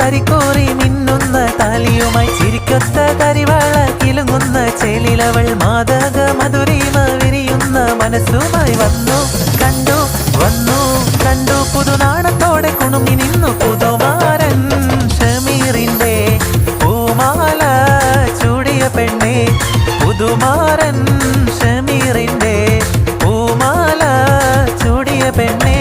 കരിക്കോറി മിന്നുന്ന താലിയുമായി ചിരിക്കൊത്ത കരിവാള കിലുങ്ങുന്ന ചേലിലവൾ മാതക മധുരിമ വിരിയുന്ന മനസ്സുമായി വന്നു കണ്ടു പുതുനാണത്തോടെ കുണുങ്ങി നിന്നു പുതുമാരൻ ഷമീറിന്റെ പൂമാല ചൂടിയ പെണ്ണെ പുതുമാരൻ ഷമീറിന്റെ പൂമാല ചൂടിയ പെണ്ണെ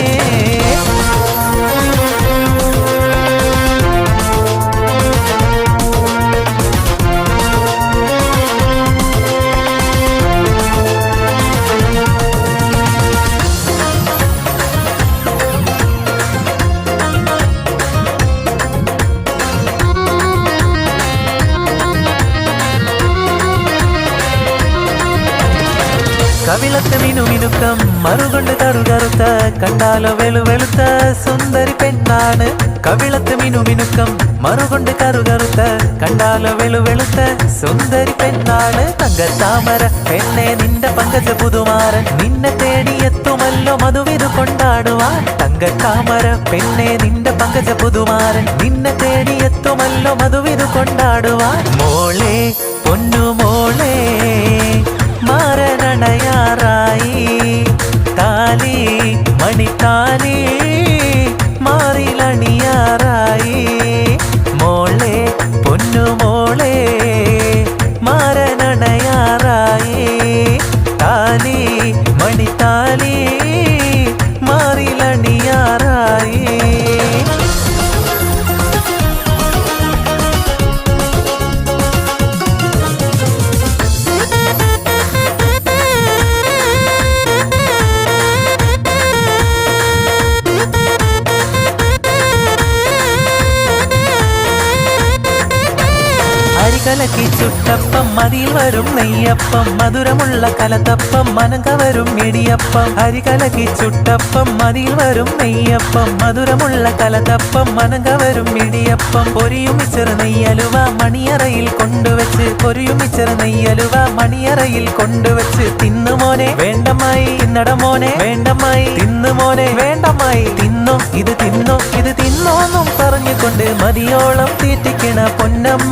കവിളത്ത് മിനുമിനുക്കം മറുകൊണ്ട് കറുകറുത്ത കണ്ടാലോ വെളുവെളുത്ത സുന്ദരി പെണ്ണാണ് കവിളത്ത് മിനുമിനുക്കം മറുകൊണ്ട് കറുകറുത്ത കണ്ടാലോ വെളുവെളുത്ത സുന്ദരി പെണ്ണാണ് തങ്കത്താമര പെണ്ണെ നിന്റെ പങ്കജ പുതുമാരൻ നിന്നെ തേടിയെത്തുമല്ലോ മധുവിധു കൊണ്ടാടുവാൻ തങ്കത്താമര പെണ്ണെ നിന്റെ പങ്കജ പുതുമാരൻ നിന്നെ തേടിയെത്തുമല്ലോ മധുവിധു കൊണ്ടാടുവാൻ മോളെ പൊന്നുമോളെ മാരനടയാറായി താലി മണിത്താലി മാറിലണിയാറായി മോളെ പൊന്നുമോളെ മാരനടയാറായി താലി മണിത്താലി മാറിലണിയാറായി കലക്കി ചുട്ടപ്പം മതിയിൽ വരും നെയ്യപ്പം മധുരമുള്ള കലത്തപ്പം മനങ്കവരും ഇടിയപ്പം അരികലക്കി ചുട്ടപ്പം മതിയിൽ വരും നെയ്യപ്പം മധുരമുള്ള കലത്തപ്പം മനങ്കവരും ഇടിയപ്പം പൊരിയുമിച്ചെറു നെയ്യലുവ മണിയറയിൽ കൊണ്ടുവച്ച് പൊരിയുമിച്ചെറു നെയ്യലുവ മണിയറയിൽ കൊണ്ടുവച്ച് തിന്നുമോനെ വേണ്ടമായി തിന്നടമോനെ വേണ്ടമായി തിന്നുമോനെ വേണ്ടമായി തിന്നോ ഇത് തിന്നോന്നും പറഞ്ഞുകൊണ്ട് മതിയോളം തീറ്റിക്കണ പൊന്നം